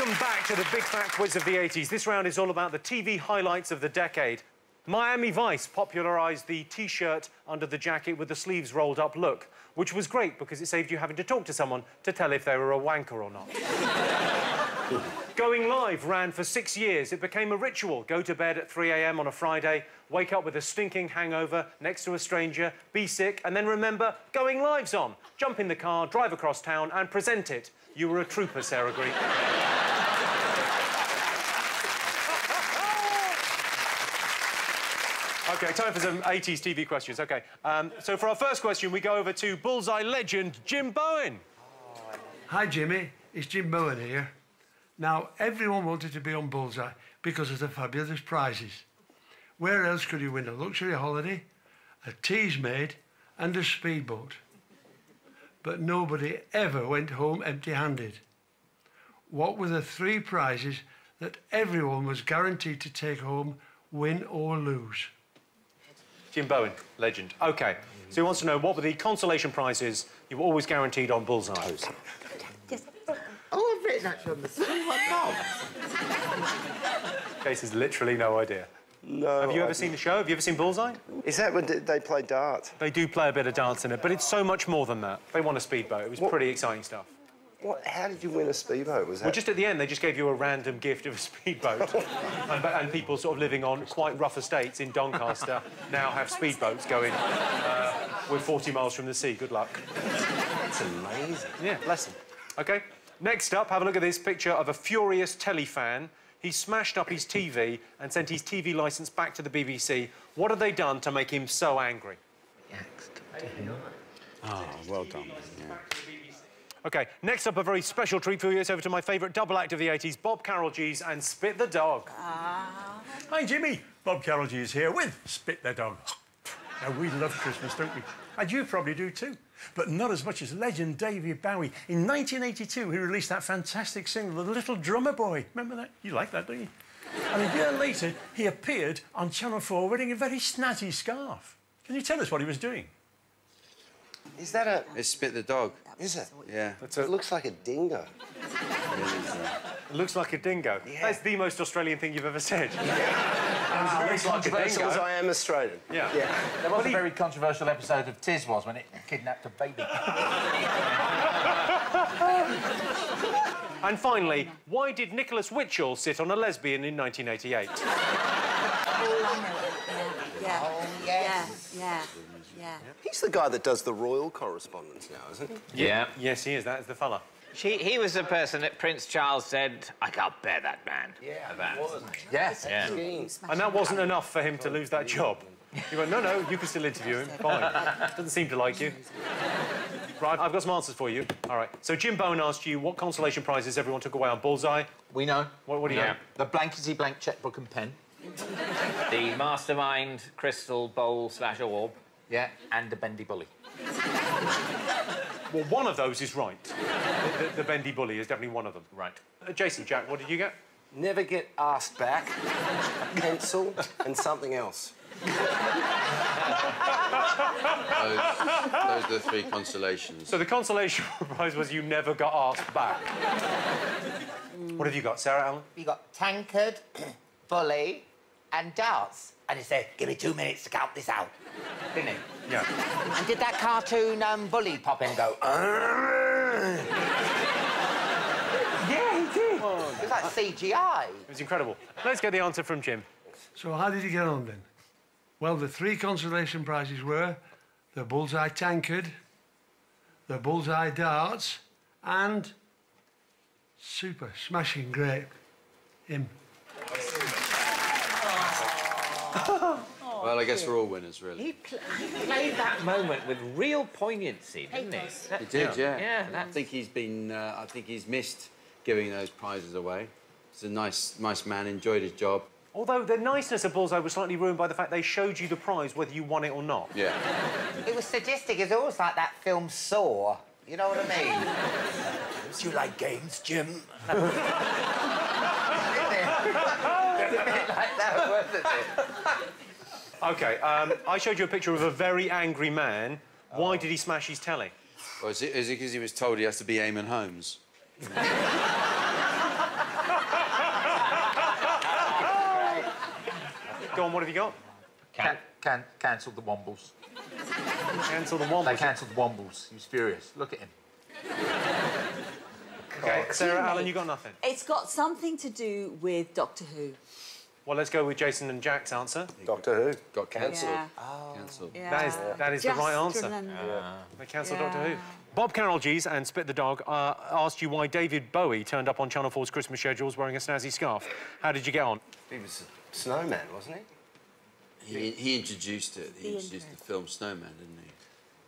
Welcome back to the Big Fat Quiz of the 80s. This round is all about the TV highlights of the decade. Miami Vice popularised the T-shirt under the jacket with the sleeves rolled up look, which was great because it saved you having to talk to someone to tell if they were a wanker or not. Going Live ran for 6 years. It became a ritual. Go to bed at 3 a.m. on a Friday, wake up with a stinking hangover next to a stranger, be sick, and then remember, Going Live's on. Jump in the car, drive across town and present it. You were a trooper, Sarah Greek. OK, time for some 80s TV questions. OK, so for our first question, we go over to Bullseye legend Jim Bowen. Hi, Jimmy. It's Jim Bowen here. Now, everyone wanted to be on Bullseye because of the fabulous prizes. Where else could you win a luxury holiday, a teas maid and a speedboat? But nobody ever went home empty-handed. What were the 3 prizes that everyone was guaranteed to take home, win or lose? Jim Bowen, legend. OK, so he wants to know what were the consolation prizes you were always guaranteed on Bullseye? Oh, I've written actually on the screen. What not? Case has literally no idea. No. Have you ever seen the show? Have you ever seen Bullseye? Is that when they play darts? They do play a bit of dance in it, but it's so much more than that. They won a speedboat. It was pretty exciting stuff. What? How did you win a speedboat? Was that... Well, just at the end, they just gave you a random gift of a speedboat. and people sort of living on quite rough estates in Doncaster now have speedboats going with 40 miles from the sea. Good luck. That's amazing. Yeah, bless them. OK, next up, have a look at this picture of a furious telly fan. He smashed up his TV and sent his TV licence back to the BBC. What have they done to make him so angry? Oh, well done. Yeah. OK, next up, a very special treat for you. It's over to my favourite double act of the 80s, Bob Carroll G's and Spit the Dog. Hi, Jimmy. Bob Carroll G's here with Spit the Dog. Now, we love Christmas, don't we? And you probably do too. But not as much as legend David Bowie. In 1982, he released that fantastic single, The Little Drummer Boy. Remember that? You like that, don't you? And a year later, he appeared on Channel 4 wearing a very snazzy scarf. Can you tell us what he was doing? Is that a... It's Spit the Dog. Is it? Yeah. It looks like a dingo. It looks like a dingo. Yeah. That's the most Australian thing you've ever said. As controversial as I am Australian. Yeah. There was a very controversial episode of Tiz was when it kidnapped a baby. And finally, why did Nicholas Witchell sit on a lesbian in 1988? Yeah. He's the guy that does the royal correspondence now, isn't he? Yeah. Yes, he is. That is the fella. He was the person that Prince Charles said, I can't bear that man. Yeah, that. Yes. Yeah. And that wasn't enough for him to lose that job. He went, no, you can still interview him. Fine. Doesn't seem to like you. Right, I've got some answers for you. All right. So Jim Bowen asked you what consolation prizes everyone took away on Bullseye. We know. What do you know? The blankety-blank checkbook and pen. The Mastermind crystal bowl/orb. Yeah, and the bendy bully. Well, one of those is right. The bendy bully is definitely one of them. Right. Jason, Jack, what did you get? Never get asked back, a pencil and something else. Those are the 3 consolations. So the consolation prize was you never got asked back. What have you got, Sarah Allen? You got tankard, bully, and darts. And he said, give me 2 minutes to count this out. Didn't he? Yeah. And did that cartoon bully pop in and go, Yeah, he did. Oh, it was like CGI. It was incredible. Let's get the answer from Jim. So how did you get on then? Well, the 3 consolation prizes were the Bullseye tankard, the Bullseye darts, and super smashing great him. Well, I guess we're all winners, really. He played that moment with real poignancy, didn't he? He did, yeah. Yeah, I think he's missed giving those prizes away. He's a nice man, enjoyed his job. Although the niceness of Bullseye was slightly ruined by the fact they showed you the prize whether you won it or not. Yeah. It was sadistic. It was almost like that film Saw. You know what I mean? Do you like games, Jim? It's a bit like that, wasn't it? OK, I showed you a picture of a very angry man. Why did he smash his telly? Well, is it because he was told he has to be Eamon Holmes? Go on, what have you got? Cancelled the Wombles. Cancel the Wombles. They cancelled the Wombles. He was furious. Look at him. OK, Sarah, Alan, you got nothing? It's got something to do with Doctor Who. Well, let's go with Jason and Jack's answer. Doctor Who. Got cancelled. Yeah. Cancelled. Yeah. That is the right answer. Remember. They cancelled Doctor Who. Bob Carroll G's and Spit the Dog asked you why David Bowie turned up on Channel 4's Christmas schedules wearing a snazzy scarf. How did you get on? He was a snowman, wasn't he? He introduced it. He introduced the film Snowman, didn't he?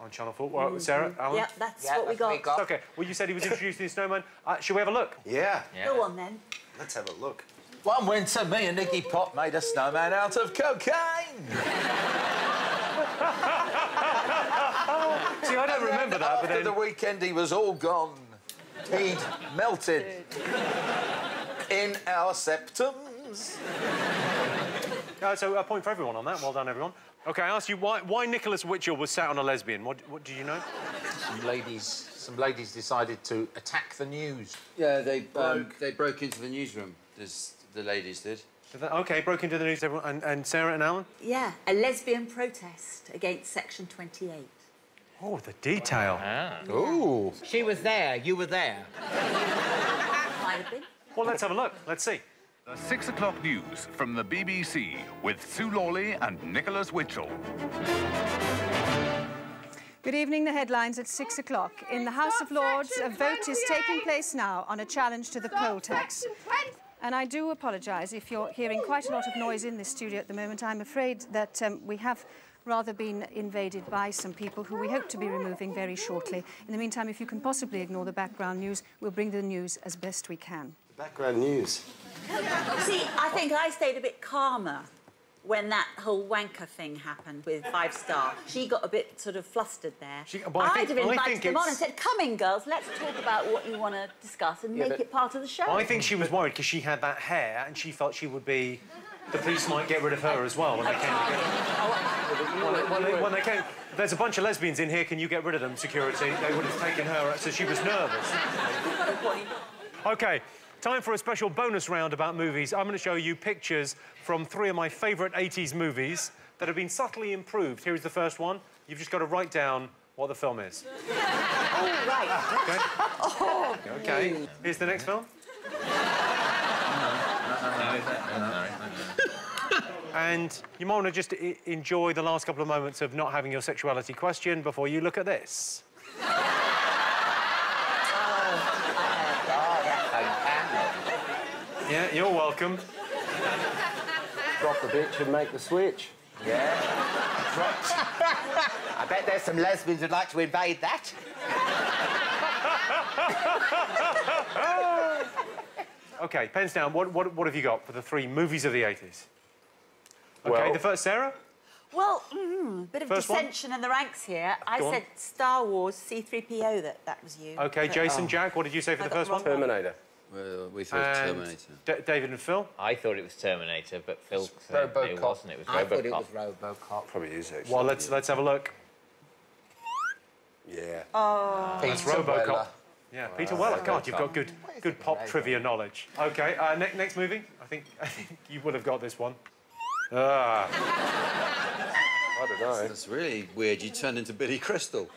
On Channel 4. Well, Sarah, Alan? Yeah, that's what we got. OK, well, you said he was introducing the snowman. Shall we have a look? Yeah. Go on, then. Let's have a look. One winter, me and Nicky Pop made a snowman out of cocaine. See, I don't remember that, but then... After the weekend, he was all gone. He'd melted in our septums. So a point for everyone on that. Well done, everyone. OK, I asked you why Nicholas Witchell was sat on a lesbian. What did you know? Some ladies decided to attack the news. Yeah, they broke into the newsroom. The ladies did. OK, broke into the news, everyone. And Sarah and Alan? Yeah, a lesbian protest against Section 28. Oh, the detail. Ooh. She was there. You were there. Might have been. Well, let's have a look. Let's see. The 6 o'clock news from the BBC with Sue Lawley and Nicholas Witchell. Good evening. The headlines at 6 o'clock. In the House of Lords, a vote is taking place now on a challenge to the poll tax. And I do apologise if you're hearing quite a lot of noise in this studio at the moment. I'm afraid that we have rather been invaded by some people who we hope to be removing very shortly. In the meantime, if you can possibly ignore the background news, we'll bring the news as best we can. The background news. See, I think I stayed a bit calmer when that whole wanker thing happened with 5 Star. She got a bit sort of flustered there. I'd have invited them on and said, come in, girls, let's talk about what you want to discuss and make it part of the show. I think she was worried because she had that hair and she felt she would be... The police might get rid of her as well when they came together. When they came... There's a bunch of lesbians in here, can you get rid of them, security? They would have taken her, so she was nervous. OK, time for a special bonus round about movies. I'm going to show you pictures from 3 of my favourite 80s movies that have been subtly improved. Here is the first one. You've just got to write down what the film is. Oh, right. OK. OK. Here's the next film. And you might want to just enjoy the last couple of moments of not having your sexuality questioned before you look at this. Yeah, you're welcome. Drop the bitch and make the switch. Yeah. I bet there's some lesbians who'd like to invade that. OK, pens down. What have you got for the 3 movies of the 80s? OK, Well, the first, Sarah? Well, bit of First one? dissension in the ranks here. I Go on. said Star Wars, C-3PO, that was you. OK, Jason, Jack, what did you say for I the got first the one? wrong Terminator. Well, we thought Terminator. David and Phil? I thought it was Terminator, but Phil said it wasn't. It was Robocop. I thought it was Robocop. Probably is, actually. Well, let's have a look. Yeah. That's Robocop. Yeah, Peter Weller. God, you've got good pop amazing. trivia knowledge. OK, next movie. I think you would have got this one. Ah. I don't know. That's really weird. You turned into Billy Crystal.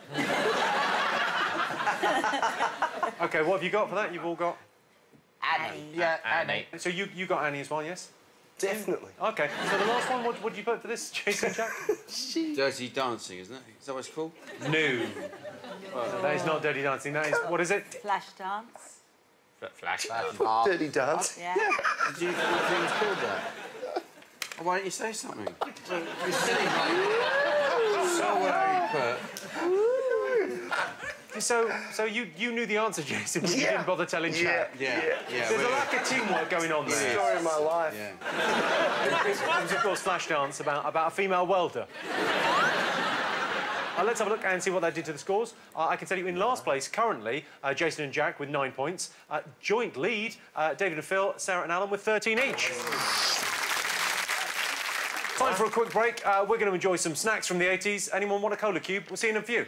OK, what have you got for that? You've all got... Annie. Yeah, Annie. So you got Annie as well, yes? Definitely. OK, so the last one, what did you put for this, Jason, Jack? Dirty Dancing, isn't it? Is that what it's called? No. That is not Dirty Dancing. That is... What is it? Flashdance. Flash. Dirty Dance. Yeah. Did you think it was called that? Well, why don't you say something? You're silly, mate. So well put. So you knew the answer, Jason, but you didn't bother telling Chad. Yeah. There's a lack of teamwork going on there. Story of my life. Yeah. It was, of course, Flashdance about a female welder. Let's have a look and see what that did to the scores. I can tell you in last place currently, Jason and Jack with 9 points. Joint lead, David and Phil, Sarah and Alan with 13 each. Time for a quick break. We're going to enjoy some snacks from the 80s. Anyone want a cola cube? We'll see you in a few.